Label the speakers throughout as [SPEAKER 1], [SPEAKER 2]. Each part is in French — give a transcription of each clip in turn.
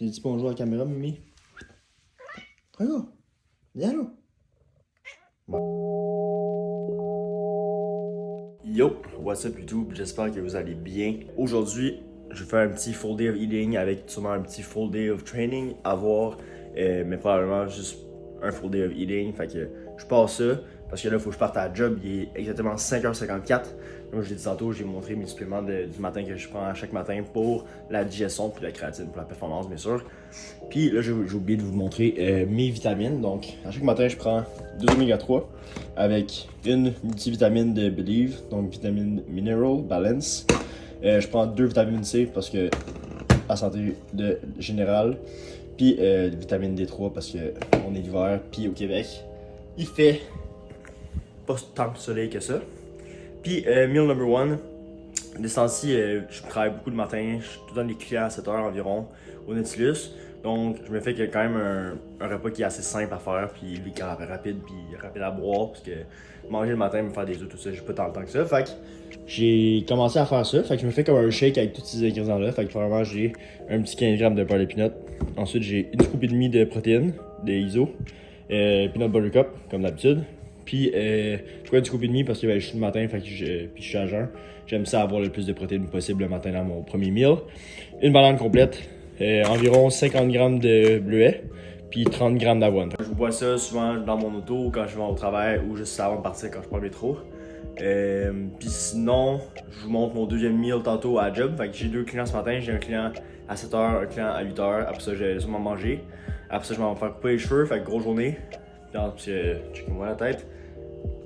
[SPEAKER 1] Tu dis bonjour à la caméra, Mimi? Regarde. Dis allô. Yo, what's up YouTube? J'espère que vous allez bien. Aujourd'hui, je vais faire un petit full day of eating avec sûrement un petit full day of training à voir, mais probablement juste un full day of eating. Fait que je passe ça parce que là, il faut que je parte à la job. Il est exactement 5h54. Comme je l'ai dit tantôt, j'ai montré mes suppléments du matin que je prends chaque matin pour la digestion puis la créatine pour la performance, bien sûr. Puis là, j'ai oublié de vous montrer mes vitamines. Donc, à chaque matin, je prends 2 oméga 3 avec une multivitamine de Believe, donc vitamine Mineral Balance. Je prends 2 vitamines C parce que la santé générale. Puis vitamine D3 parce que on est l'hiver. Puis au Québec, il fait pas tant de soleil que ça. Puis meal number 1. De ce temps-ci, je travaille beaucoup le matin. Je suis tout le temps des clients à 7h environ au Nautilus. Donc, je me fais quand même un repas qui est assez simple à faire, puis lui, quand même rapide, puis rapide à boire, parce que manger le matin, me faire des œufs, tout ça, j'ai pas tant le temps que ça. Fait que j'ai commencé à faire ça. Fait que je me fais comme un shake avec tous ces ingrédients-là. Fait que premièrement, j'ai un petit 15 g de beurre de peanut. Ensuite, j'ai une scoop et demie de protéines, des ISO, peanut butter cup, comme d'habitude. Puis, pourquoi du scoop et demi? Parce que je suis le matin, fait que puis je suis à jeun. J'aime ça avoir le plus de protéines possible le matin dans mon premier meal. Une banane complète, environ 50 g de bleuet, puis 30 g d'avoine. Je bois ça souvent dans mon auto quand je vais au travail ou juste avant de partir quand je prends le métro. Puis sinon, je vous montre mon deuxième meal tantôt à la job. Fait que j'ai 2 clients ce matin. J'ai un client à 7h, un client à 8h. Après ça, j'ai sûrement manger. Après ça, je vais me faire couper les cheveux. Fait que grosse journée. Checkez-moi la tête.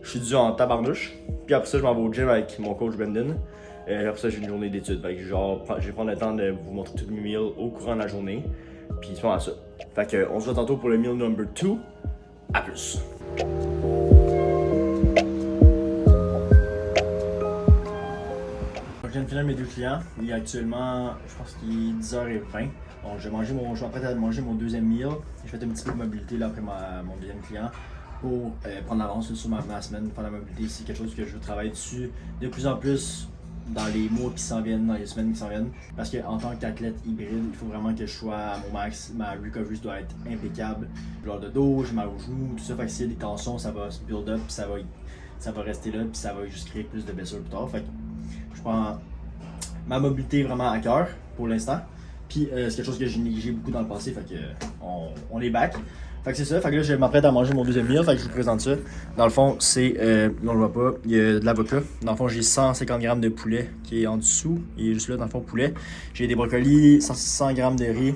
[SPEAKER 1] Je suis dû en tabarnouche. Puis après ça, je m'en vais au gym avec mon coach Brendan. Après ça, j'ai une journée d'études. Fait que genre, je vais prendre le temps de vous montrer tous mes meals au courant de la journée. Puis c'est pas ça. Fait que on se voit tantôt pour le meal number 2. À plus. Je viens de finir mes 2 clients. Il est actuellement, je pense qu'il est 10h20. Donc je m'apprête à manger mon deuxième meal. J'ai fait un petit peu de mobilité là après mon deuxième client pour prendre l'avance sur ma semaine. Faire la mobilité, c'est quelque chose que je veux travailler dessus de plus en plus dans les mois qui s'en viennent, dans les semaines qui s'en viennent. Parce qu'en tant qu'athlète hybride, il faut vraiment que je sois à mon max. Ma recovery doit être impeccable. J'ai mal de dos, j'ai mal aux genoux, tout ça. Fait que s'il y a des tensions, ça va se build up, puis ça va rester là, puis ça va juste créer plus de blessures plus tard. Fait que je prends ma mobilité vraiment à cœur pour l'instant. Puis c'est quelque chose que j'ai négligé beaucoup dans le passé, fait que on est back. Fait que c'est ça, fait que là je m'apprête à manger mon deuxième meal, fait que je vous présente ça. Dans le fond, c'est, on le voit pas, il y a de l'avocat. Dans le fond, j'ai 150 g de poulet qui est en dessous, il est juste là dans le fond poulet. J'ai des brocolis, 100 g de riz,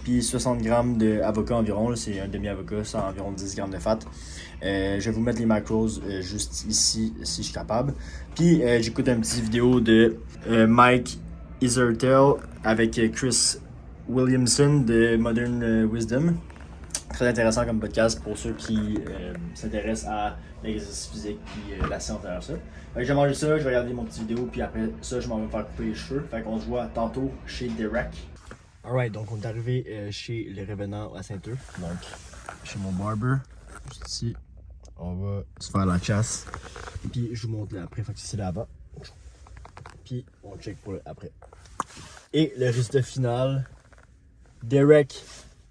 [SPEAKER 1] puis 60 g d'avocat environ, c'est un demi-avocat, ça a environ 10 g de fat. Je vais vous mettre les macros juste ici si je suis capable. Puis j'écoute une petite vidéo de Mike Isertel avec Chris Williamson de Modern Wisdom. Très intéressant comme podcast pour ceux qui s'intéressent à l'exercice physique et la science derrière ça. Fait que je vais manger ça, je vais regarder mon petit vidéo, puis après ça, je m'en vais me faire couper les cheveux. Fait qu'on se voit tantôt chez Derek. Alright, donc on est arrivé chez les Revenants à Saint-Eustache. Donc, chez mon barber, juste ici. On va se faire la chasse. Puis je vous montre après, fait que c'est là-bas. Puis on check pour le après. Et le résultat final. Derek,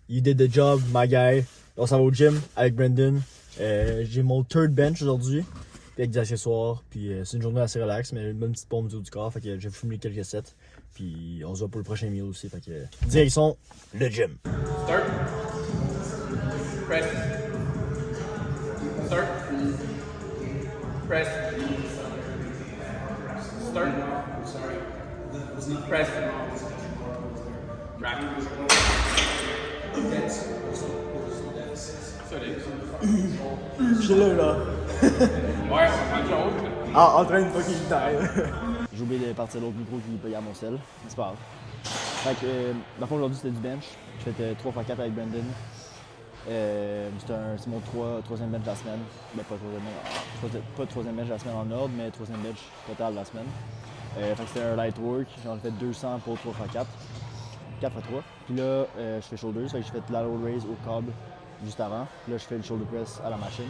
[SPEAKER 1] you did the job, my guy. On s'en va au gym avec Brendan. J'ai mon third bench aujourd'hui. Puis avec des accessoires. Puis c'est une journée assez relax, mais une bonne petite pompe du corps. Fait que j'ai filmé quelques sets. Puis on se voit pour le prochain meal aussi. Fait que direction le gym.
[SPEAKER 2] Start. Press. Start. Press. Start. Press. Wrap.
[SPEAKER 1] Je suis là.
[SPEAKER 2] Ouais, on prend l'autre.
[SPEAKER 1] Ah, en train de fucking die. J'ai oublié de partir l'autre micro qui est payé à mon sel. C'est pas grave. Fait que, dans le fond, aujourd'hui c'était du bench. J'ai fait 3x4 avec Brendan. C'est mon troisième bench de la semaine. Ben, pas troisième bench de la semaine en ordre, mais troisième bench total de la semaine. Fait que c'était un light work. J'en ai fait 200 pour 3x4. 4x3. Puis là, je fais shoulders. Fait que j'ai fait lateral raise au cob juste avant. Puis là, je fais le shoulder press à la machine.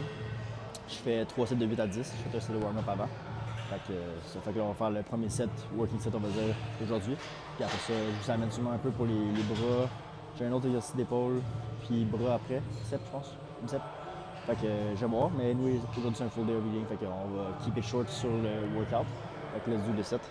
[SPEAKER 1] Je fais 3 sets de 8 à 10. Je fais un set de warm-up avant. Fait que là, on va faire le premier set, working set, on va dire, aujourd'hui. Puis après ça, je vous amène sûrement un peu pour les bras.
[SPEAKER 3] J'ai un autre exercice d'épaule, puis bras après, biceps, je pense. Biceps. Fait que je vais voir, mais nous, aujourd'hui, c'est un full day of eating, fait qu'on va keep it short sur le workout. Fait que let's do the set.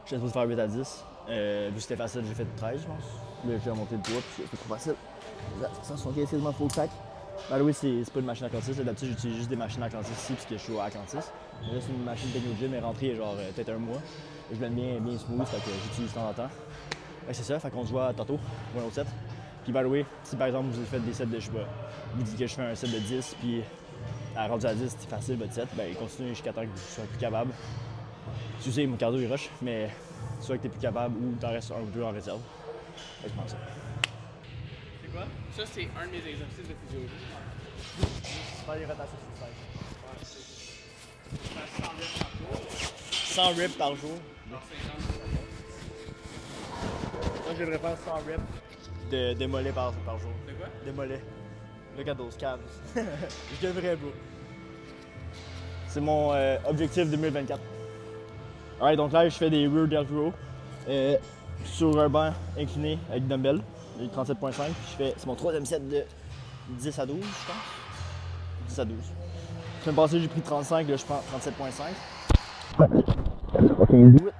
[SPEAKER 3] J'étais supposé faire 8 à 10. Vu que c'était facile, j'ai fait 13, je pense. Là, j'ai remonté le poids, puis c'était trop facile. 175 quasiment full sac. Ben oui, c'est pas une machine Atlantis. D'habitude, j'utilise juste des machines Atlantis ici, puisque je suis au Atlantis. Mais là, c'est une machine Techno Gym, elle est rentrée il y a genre peut-être un mois. Et je l'aime bien smooth, fait que j'utilise de temps en temps. C'est ça, fait qu'on se voit tantôt pour un autre set. Puis, by the way, si par exemple vous avez fait des sets de, je sais pas, vous dites que je fais un set de 10, puis à rendu à 10, c'est facile votre set, ben continuez jusqu'à temps que vous soyez plus capable. Tu sais, mon cardio il rush, mais soit que t'es plus capable ou t'en restes un ou deux en réserve. Fait que je pense ça.
[SPEAKER 2] C'est quoi? Ça, c'est un de mes exercices de physiologie.
[SPEAKER 3] Faire des rotations sur
[SPEAKER 2] 100 reps par jour.
[SPEAKER 3] 100 reps par jour.
[SPEAKER 2] Genre 50
[SPEAKER 3] Moi, je devrais faire 100 reps de mollets par jour.
[SPEAKER 2] De quoi?
[SPEAKER 3] De mollets. Look at those calves. Je devrais, bro. C'est mon objectif 2024. Alright, donc là, je fais des rear delt row sur un banc incliné avec dumbbell, 37.5. C'est mon troisième set de 10 à 12, je pense. 10 à 12. La semaine passée, j'ai pris 35, là, je prends 37.5. Fucking do it.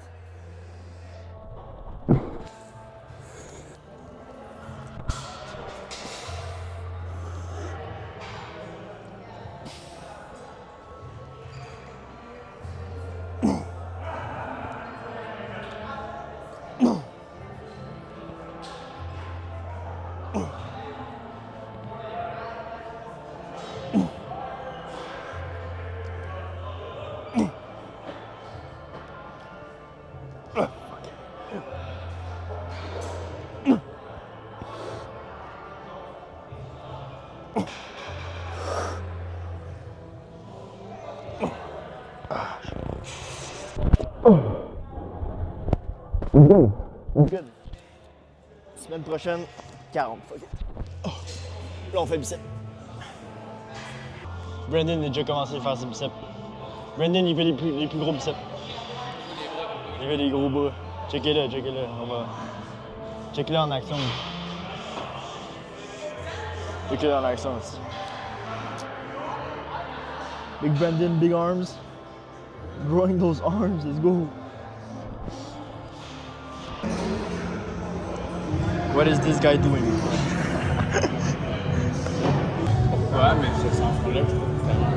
[SPEAKER 3] Good. Semaine prochaine, 40. Fuck it. Là, on fait biceps. Brandon a déjà commencé à faire ses biceps. Brandon, il fait les plus gros biceps. Il fait des gros bras. Checkez-le. On va. Checkez-le en action. Checkez-le en action aussi. Big Brandon, big arms. Growing those arms, let's go. What is this guy doing?
[SPEAKER 2] Pourquoi? Mais ce sens-là, je trouve tellement.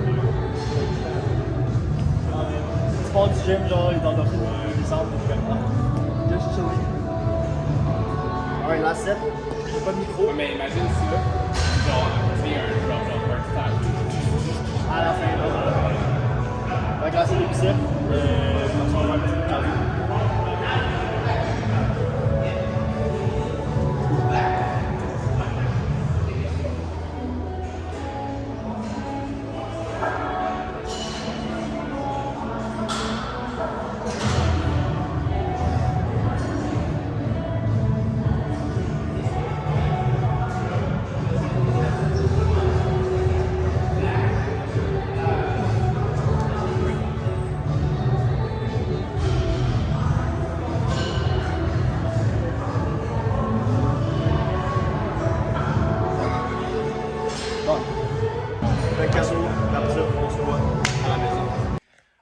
[SPEAKER 3] Tu pars du gym, genre, il est endorphine, il descend, puis comme just chilling. Alright, last set. J'ai pas de micro.
[SPEAKER 2] Mais imagine si là, genre, tu sais, un drop jumper style.
[SPEAKER 3] À la fin, là. Fait que là, c'est les biceps. On va faire un petit cardio.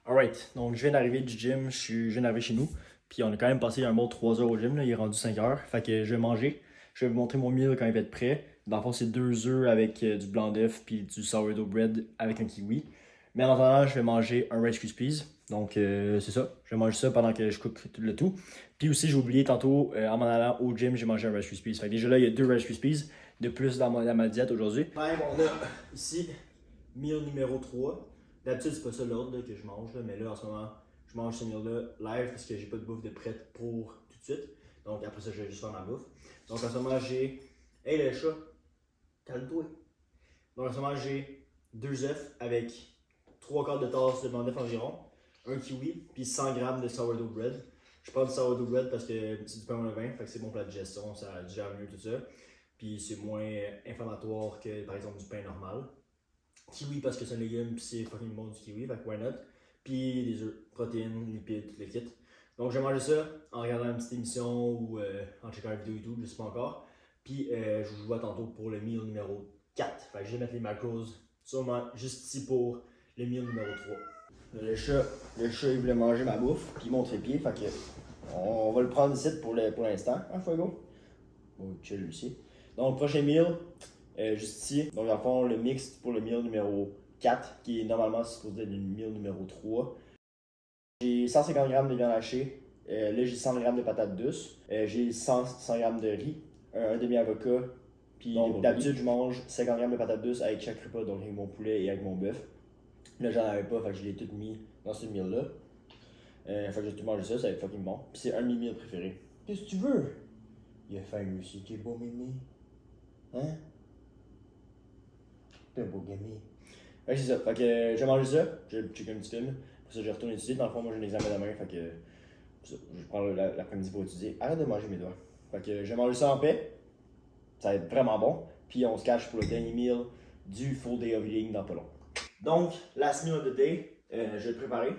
[SPEAKER 3] Alright, donc je viens d'arriver du gym, je viens d'arriver chez nous, puis on a quand même passé un bon 3 heures au gym, là, il est rendu 5 heures, fait que je vais manger, je vais vous montrer mon meal quand il va être prêt. Dans le fond, c'est 2 œufs avec du blanc d'œuf puis du sourdough bread avec un kiwi. Mais en attendant, je vais manger un Rice Krispies. Donc, c'est ça. Je vais manger ça pendant que je cook le tout. Puis aussi, j'ai oublié tantôt, en m'en allant au gym, j'ai mangé un Rice Krispies. Fait que déjà là, il y a 2 Rice Krispies de plus dans ma diète aujourd'hui. Même, on a ici meal numéro 3. D'habitude, c'est pas ça l'ordre que je mange, là, mais là, en ce moment, je mange ce meal-là live parce que j'ai pas de bouffe de prête pour tout de suite. Donc, après ça, je vais juste faire ma bouffe. Donc, en ce moment, j'ai. Hey, le chat, calme-toi. Donc, en ce moment, j'ai 2 œufs avec 3 quarts de tasse de blanc d'œuf environ, un kiwi, puis 100 g de sourdough bread. Je prends du sourdough bread parce que c'est du pain au levain, fait que c'est bon pour la digestion, ça digère mieux tout ça. Puis c'est moins inflammatoire que par exemple du pain normal. Kiwi parce que c'est un légume, puis c'est fucking bon du kiwi, fait que why not. Puis des œufs, protéines, lipides, tout le kit. Donc je vais manger ça en regardant une petite émission ou en checkant une vidéo YouTube, je sais pas encore. Puis je vous vois tantôt pour le meal numéro 4. Fait que je vais mettre les macros sûrement juste ici pour le meal numéro 3. Le chat il voulait manger ma bouffe, puis mon trépied, fait que on va le prendre ici pour l'instant. Hein, Fuego? Oh, chill aussi. Donc, prochain meal, juste ici. Donc, dans le fond, le mix pour le meal numéro 4, qui est normalement supposé être le meal numéro 3. J'ai 150 g de viande hachée. Là, j'ai 100 g de patates douces. J'ai 100 g de riz, un demi-avocat. Puis d'habitude, je mange 50 g de patates douces avec chaque repas, donc avec mon poulet et avec mon bœuf. Là, j'en avais pas, fait que je l'ai tout mis dans ce meal-là. Fait que j'ai tout mangé ça va être fucking bon. Puis c'est un de mes meals préférés. Qu'est-ce que tu veux? Il a faim lui aussi, t'es beau mémé. Hein? T'es un beau gamé. Fait que c'est ça, fait que j'ai mangé ça, j'ai checké un petit film. Pour ça, j'ai retourné étudier. Dans le fond, moi j'ai un examen demain, fait que je prends l'après-midi pour étudier. Arrête de manger mes doigts. Fait que j'ai mangé ça en paix. Ça va être vraiment bon. Puis on se cache pour le dernier meal du full day of eating dans pas long. Donc, last meal of the day, je vais le préparer.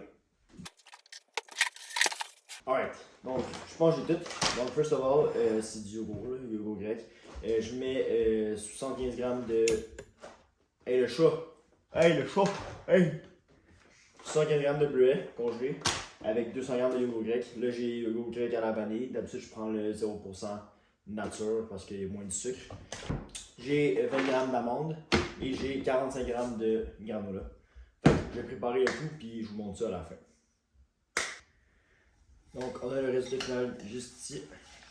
[SPEAKER 3] Alright, donc je pense que j'ai tout. Donc, first of all, c'est du yogourt, là, yogourt grec. Je mets 75 g de. Hey le chat! Hey le chat! Hey! 75 g de bleuet congelé avec 200 g de yogourt grec. Là, j'ai yogourt grec à la vanille. D'habitude, je prends le 0% nature parce qu'il y a moins de sucre. J'ai 20 g d'amandes et j'ai 45 g de granola. Fait que je vais préparer le tout puis je vous montre ça à la fin. Donc on a le résultat final juste ici.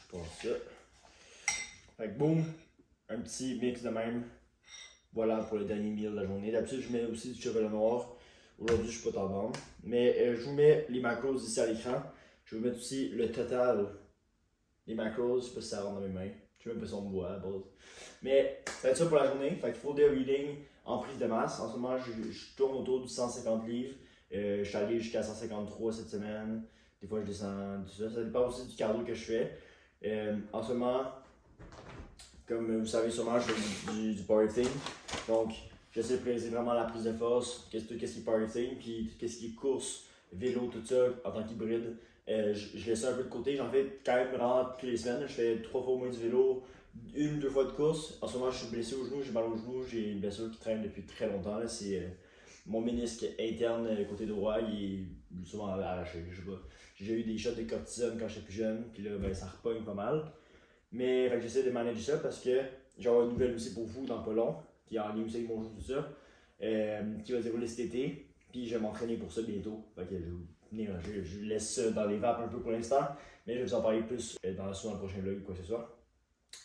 [SPEAKER 3] Je pense ça. Fait que boum, un petit mix de même. Voilà pour le dernier meal de la journée. D'habitude je mets aussi du chocolat noir. Aujourd'hui je suis pas tendance. Mais je vous mets les macros ici à l'écran. Je vais vous mettre aussi le total des macros. Je sais pas si ça rentre dans mes mains. Je sais même pas si on me voit à la base. Mais ça va être ça pour la journée. Fait que full day of eating en prise de masse. En ce moment, je tourne autour du 150 livres. Je suis allé jusqu'à 153 cette semaine. Des fois, je descends tout ça. Ça dépend aussi du cardio que je fais. En ce moment, comme vous savez sûrement, je fais du powerlifting. Donc, j'essaie de prioriser vraiment la prise de force, qu'est-ce qui est powerlifting, puis qu'est-ce qui est course, vélo, tout ça, en tant qu'hybride. Je laisse ça un peu de côté. J'en fais quand même vraiment toutes les semaines. Je fais 3 fois au moins du vélo, 1-2 fois de course. En ce moment, je suis blessé au genou, j'ai mal au genou, j'ai une blessure qui traîne depuis très longtemps. C'est mon ménisque interne côté droit, il est souvent arraché. Je sais pas. J'ai eu des shots de cortisone quand j'étais plus jeune, puis là, ben, ça repogne pas mal. Mais j'essaie de manager ça parce que j'ai une nouvelle aussi pour vous dans pas long, qui est en lien aussi avec mon jeu, tout ça, qui va se dérouler cet été. Puis je vais m'entraîner pour ça bientôt. Fait que je laisse ça dans les vapes un peu pour l'instant, mais je vais vous en parler plus dans le prochain vlog ou quoi que ce soit.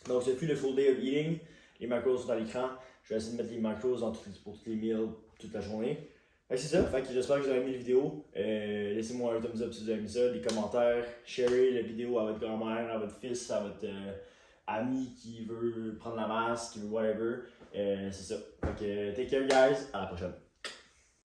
[SPEAKER 3] Donc, ce fut le full day of eating. Les macros sont à l'écran. Je vais essayer de mettre les macros pour tous les meals toute la journée. Fait que c'est ça. Fait que j'espère que vous avez aimé la vidéo. Laissez-moi un thumbs up si vous avez aimé ça, des commentaires. Sharez la vidéo à votre grand-mère, à votre fils, à votre ami qui veut prendre la masse, qui veut whatever. C'est ça. Fait que take care guys. À la prochaine.